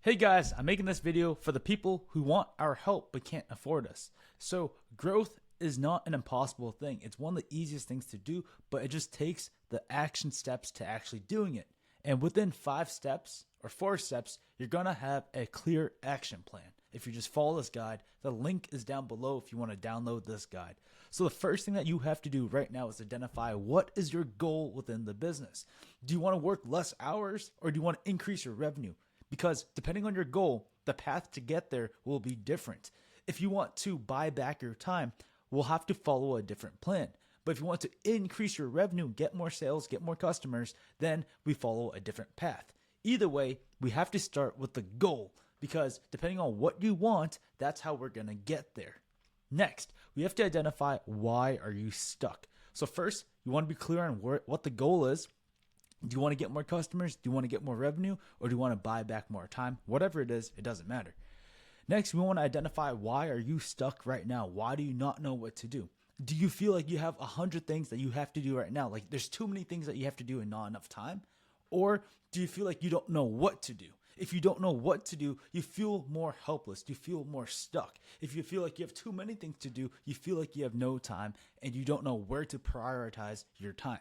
Hey guys, I'm making this video for the people who want our help but can't afford us. So growth is not an impossible thing. It's one of the easiest things to do, but it just takes the action steps to actually doing it. And within 5 steps or 4 steps, you're gonna have a clear action plan. If you just follow this guide, the link is down below if you want to download this guide. So the first thing that you have to do right now is identify what is your goal within the business. Do you want to work less hours or do you want to increase your revenue? Because depending on your goal, the path to get there will be different. If you want to buy back your time, we'll have to follow a different plan. But if you want to increase your revenue, get more sales, get more customers, then we follow a different path. Either way, we have to start with the goal because depending on what you want, that's how we're going to get there. Next, we have to identify why are you stuck. So first, you want to be clear on what the goal is. Do you want to get more customers? Do you want to get more revenue? Or do you want to buy back more time? Whatever it is, it doesn't matter. Next, we want to identify why are you stuck right now? Why do you not know what to do? Do you feel like you have 100 things that you have to do right now? Like there's too many things that you have to do and not enough time? Or do you feel like you don't know what to do? If you don't know what to do, you feel more helpless. You feel more stuck. If you feel like you have too many things to do, you feel like you have no time and you don't know where to prioritize your time.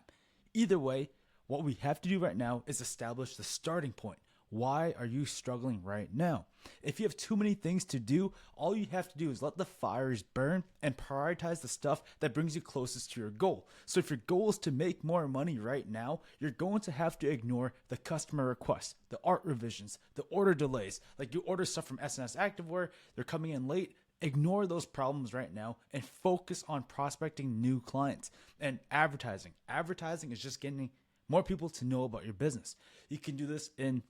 Either way, what we have to do right now is establish the starting point. Why are you struggling right now? If you have too many things to do, all you have to do is let the fires burn and prioritize the stuff that brings you closest to your goal. So if your goal is to make more money right now, you're going to have to ignore the customer requests, the art revisions, the order delays. Like you order stuff from SNS Activewear, they're coming in late. Ignore those problems right now and focus on prospecting new clients and advertising. Advertising is just getting more people to know about your business. You can do this in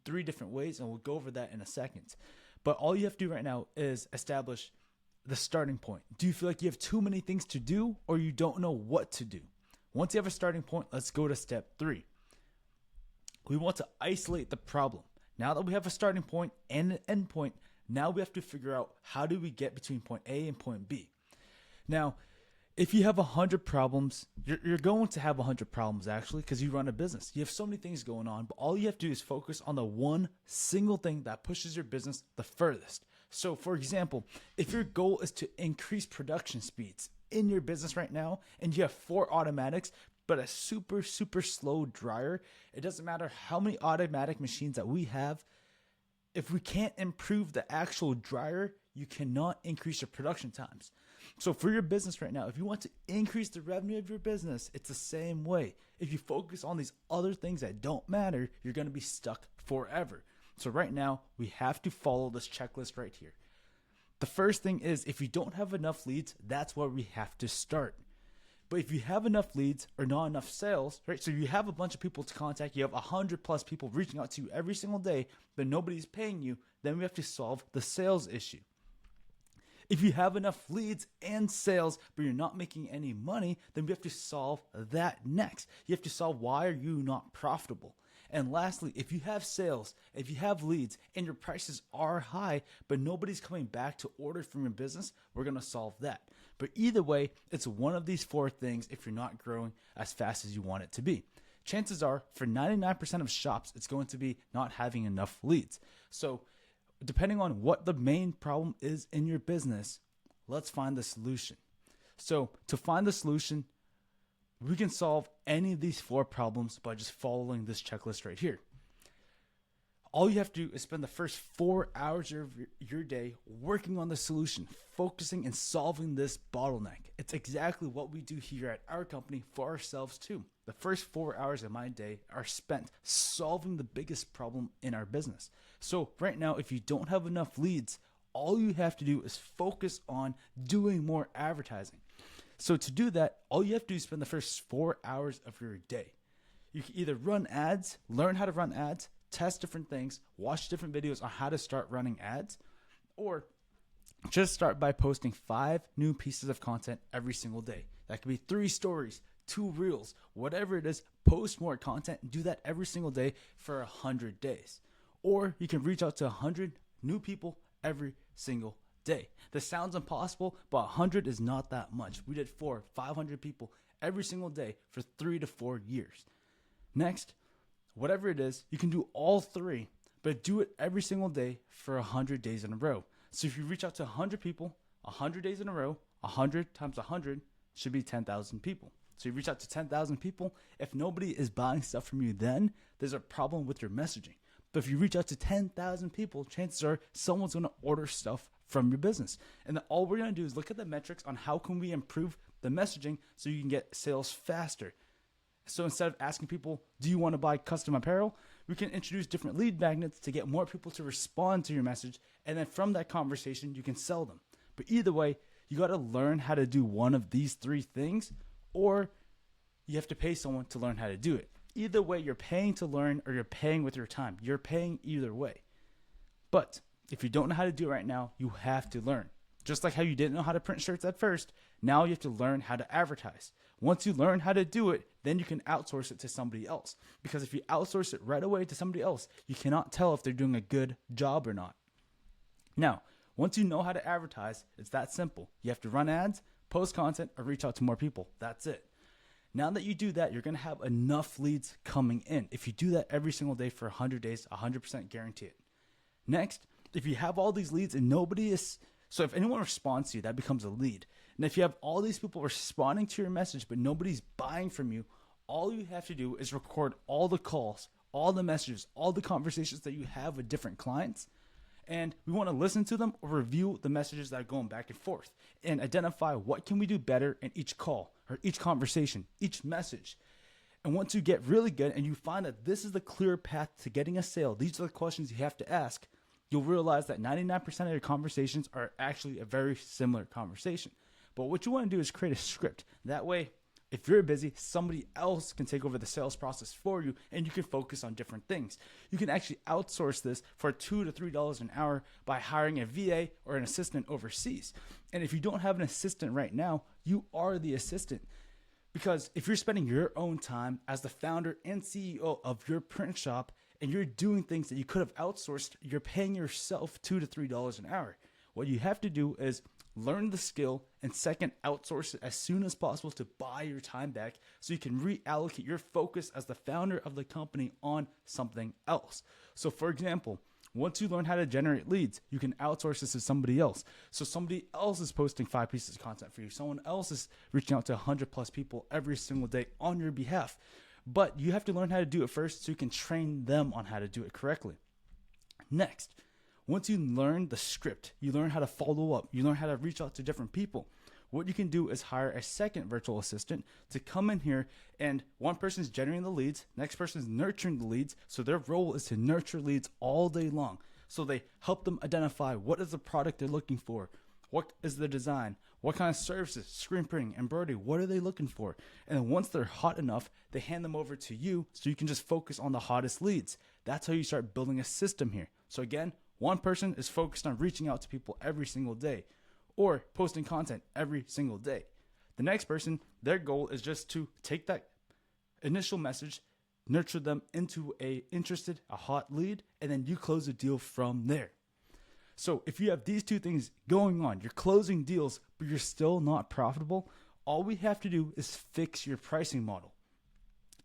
3 different ways, and we'll go over that in a second. But all you have to do right now is establish the starting point. Do you feel like you have too many things to do or you don't know what to do? Once you have a starting point, let's go to step 3. We want to isolate the problem. Now that we have a starting point and an end point, now we have to figure out how do we get between point A and point B. Now, if you have 100 problems, you're going to have 100 problems actually because you run a business. You have so many things going on, but all you have to do is focus on the one single thing that pushes your business the furthest. So for example, if your goal is to increase production speeds in your business right now and you have 4 automatics, but a super slow dryer, it doesn't matter how many automatic machines that we have. If we can't improve the actual dryer, you cannot increase your production times. So for your business right now, if you want to increase the revenue of your business, it's the same way. If you focus on these other things that don't matter, you're going to be stuck forever. So right now, we have to follow this checklist right here. The first thing is if you don't have enough leads, that's where we have to start. But if you have enough leads or not enough sales, right? So you have a bunch of people to contact, you have 100 plus people reaching out to you every single day, but nobody's paying you, then we have to solve the sales issue. If you have enough leads and sales, but you're not making any money, then we have to solve that next. You have to solve why are you not profitable? And lastly, if you have sales, if you have leads, and your prices are high, but nobody's coming back to order from your business, we're going to solve that. But either way, it's one of these 4 things if you're not growing as fast as you want it to be. Chances are, for 99% of shops, it's going to be not having enough leads. So depending on what the main problem is in your business, let's find the solution. So to find the solution, we can solve any of these 4 problems by just following this checklist right here. All you have to do is spend the first 4 hours of your day working on the solution, focusing and solving this bottleneck. It's exactly what we do here at our company for ourselves too. The first 4 hours of my day are spent solving the biggest problem in our business. So right now, if you don't have enough leads, all you have to do is focus on doing more advertising. So to do that, all you have to do is spend the first 4 hours of your day. You can either run ads, learn how to run ads, test different things, watch different videos on how to start running ads, or just start by posting 5 new pieces of content every single day. That could be 3 stories, 2 reels, whatever it is, post more content and do that every single day for 100 days. Or you can reach out to 100 new people every single day. This sounds impossible, but 100 is not that much. We did 500 people every single day for 3 to 4 years. Next, whatever it is, you can do all 3, but do it every single day for 100 days in a row. So if you reach out to 100 people, 100 days in a row, 100 times 100 should be 10,000 people. So you reach out to 10,000 people. If nobody is buying stuff from you, then there's a problem with your messaging. But if you reach out to 10,000 people, chances are someone's going to order stuff from your business. And then all we're going to do is look at the metrics on how can we improve the messaging so you can get sales faster. So instead of asking people, do you want to buy custom apparel? We can introduce different lead magnets to get more people to respond to your message. And then from that conversation, you can sell them. But either way, you got to learn how to do one of these three things, or you have to pay someone to learn how to do it. Either way, you're paying to learn or you're paying with your time. You're paying either way. But if you don't know how to do it right now, you have to learn. Just like how you didn't know how to print shirts at first, now you have to learn how to advertise. Once you learn how to do it, then you can outsource it to somebody else. Because if you outsource it right away to somebody else, you cannot tell if they're doing a good job or not. Now, once you know how to advertise, it's that simple. You have to run ads, post content, or reach out to more people. That's it. Now that you do that, you're going to have enough leads coming in. If you do that every single day for 100 days, 100% guarantee it. Next, if you have all these leads and so if anyone responds to you, that becomes a lead. And if you have all these people responding to your message, but nobody's buying from you, all you have to do is record all the calls, all the messages, all the conversations that you have with different clients. And we want to listen to them or review the messages that are going back and forth and identify what can we do better in each call or each conversation, each message. And once you get really good and you find that this is the clear path to getting a sale, these are the questions you have to ask, you'll realize that 99% of your conversations are actually a very similar conversation. But what you want to do is create a script. That way, if you're busy, somebody else can take over the sales process for you and you can focus on different things. You can actually outsource this for $2 to $3 an hour by hiring a VA or an assistant overseas. And if you don't have an assistant right now, you are the assistant. Because if you're spending your own time as the founder and CEO of your print shop and you're doing things that you could have outsourced, you're paying yourself $2 to $3 an hour. What you have to do is learn the skill, and second, outsource it as soon as possible to buy your time back so you can reallocate your focus as the founder of the company on something else. So for example, once you learn how to generate leads, you can outsource this to somebody else. So somebody else is posting 5 pieces of content for you. Someone else is reaching out to 100 plus people every single day on your behalf. But you have to learn how to do it first so you can train them on how to do it correctly. Next, once you learn the script, you learn how to follow up, you learn how to reach out to different people, what you can do is hire a second virtual assistant to come in here, and one person is generating the leads, next person is nurturing the leads, so their role is to nurture leads all day long. So they help them identify what is the product they're looking for, what is the design, what kind of services, screen printing, embroidery, what are they looking for? And then once they're hot enough, they hand them over to you so you can just focus on the hottest leads. That's how you start building a system here. So again, one person is focused on reaching out to people every single day or posting content every single day. The next person, their goal is just to take that initial message, nurture them into a hot lead, and then you close the deal from there. So if you have these two things going on, you're closing deals, but you're still not profitable, all we have to do is fix your pricing model.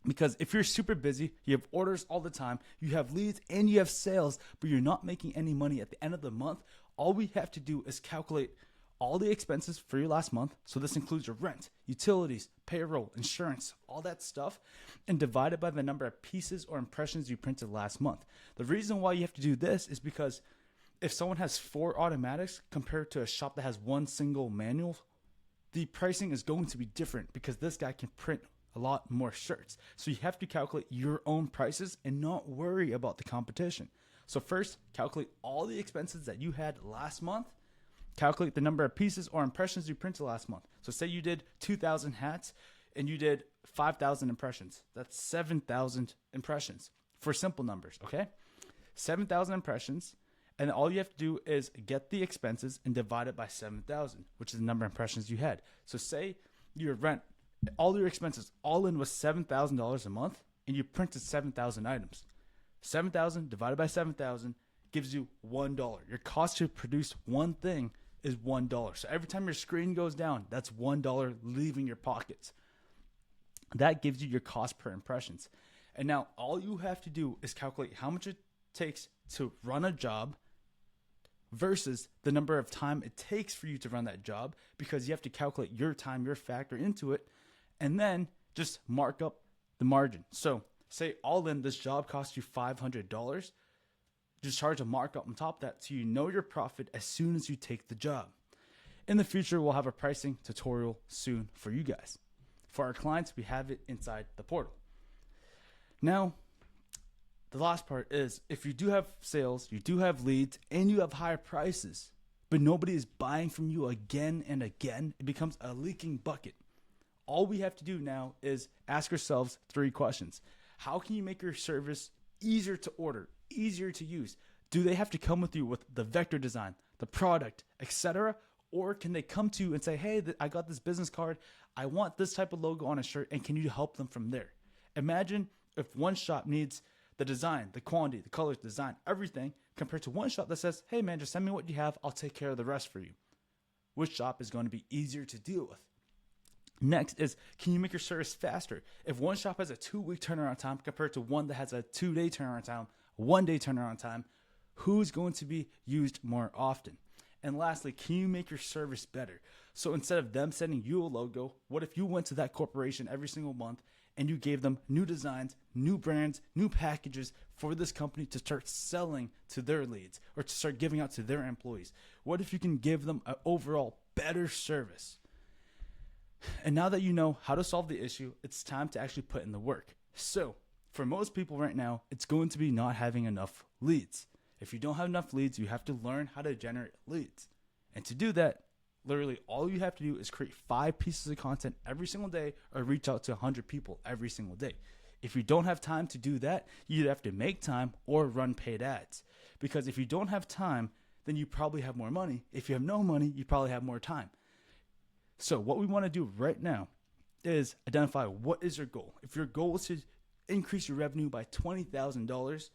Because if you're super busy, you have orders all the time, you have leads and you have sales, but you're not making any money at the end of the month, all we have to do is calculate all the expenses for your last month. So this includes your rent, utilities, payroll, insurance, all that stuff, and divide it by the number of pieces or impressions you printed last month. The reason why you have to do this is because if someone has 4 automatics compared to a shop that has 1 single manual, the pricing is going to be different because this guy can print a lot more shirts. So you have to calculate your own prices and not worry about the competition. So first, calculate all the expenses that you had last month. Calculate the number of pieces or impressions you printed last month. So say you did 2,000 hats and you did 5,000 impressions. That's 7,000 impressions for simple numbers, okay? 7,000 impressions. And all you have to do is get the expenses and divide it by 7,000, which is the number of impressions you had. So say your rent, all your expenses all in was $7,000 a month and you printed 7,000 items. 7,000 divided by 7,000 gives you $1. Your cost to produce one thing is $1. So every time your screen goes down, that's $1 leaving your pockets. That gives you your cost per impressions. And now all you have to do is calculate how much it takes to run a job versus the number of time it takes for you to run that job, because you have to calculate your time, your factor into it, and then just mark up the margin. So say all in, this job costs you $500. Just charge a markup on top of that so you know your profit as soon as you take the job. In the future, we'll have a pricing tutorial soon for you guys. For our clients, we have it inside the portal. Now, the last part is, if you do have sales, you do have leads, and you have higher prices, but nobody is buying from you again and again, it becomes a leaking bucket. All we have to do now is ask ourselves 3 questions. How can you make your service easier to order, easier to use? Do they have to come with you with the vector design, the product, etc.? Or can they come to you and say, hey, I got this business card, I want this type of logo on a shirt, and can you help them from there? Imagine if one shop needs the design, the quantity, the colors, design, everything, compared to one shop that says, hey man, just send me what you have, I'll take care of the rest for you. Which shop is going to be easier to deal with? Next is, can you make your service faster? If one shop has a 2-week turnaround time compared to one that has a 2-day turnaround time, 1-day turnaround time, who's going to be used more often? And lastly, can you make your service better? So instead of them sending you a logo, what if you went to that corporation every single month and you gave them new designs, new brands, new packages for this company to start selling to their leads or to start giving out to their employees? What if you can give them an overall better service? And now that you know how to solve the issue, it's time to actually put in the work. So for most people right now, it's going to be not having enough leads. If you don't have enough leads, you have to learn how to generate leads. And to do that, literally all you have to do is create 5 pieces of content every single day or reach out to 100 people every single day. If you don't have time to do that, you either have to make time or run paid ads. Because if you don't have time, then you probably have more money. If you have no money, you probably have more time. So what we want to do right now is identify what is your goal. If your goal is to increase your revenue by $20,000,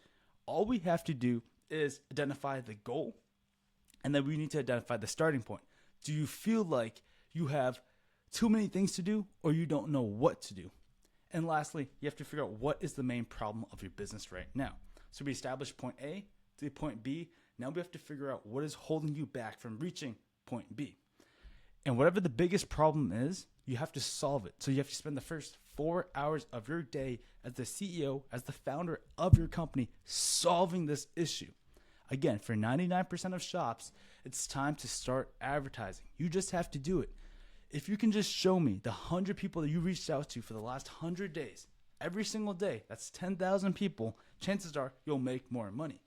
all we have to do is identify the goal, and then we need to identify the starting point. Do you feel like you have too many things to do, or you don't know what to do? And lastly, you have to figure out what is the main problem of your business right now. So we established point A to point B. Now we have to figure out what is holding you back from reaching point B. And whatever the biggest problem is, you have to solve it. So you have to spend the first 4 hours of your day as the CEO, as the founder of your company, solving this issue. Again, for 99% of shops, it's time to start advertising. You just have to do it. If you can just show me the 100 people that you reached out to for the last 100 days, every single day, that's 10,000 people, chances are you'll make more money.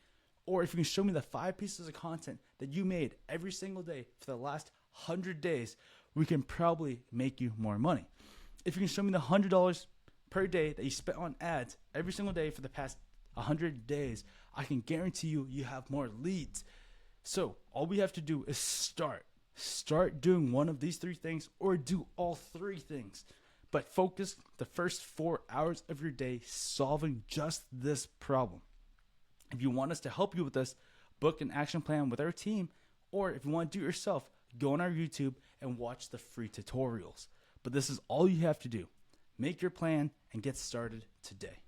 Or if you can show me the 5 pieces of content that you made every single day for the last 100 days, we can probably make you more money. If you can show me the $100 per day that you spent on ads every single day for the past 100 days, I can guarantee you have more leads. So all we have to do is start doing one of these 3 things, or do all 3 things, but focus the first 4 hours of your day solving just this problem. If you want us to help you with this, book an action plan with our team, or if you want to do it yourself, go on our YouTube and watch the free tutorials. But this is all you have to do. Make your plan and get started today.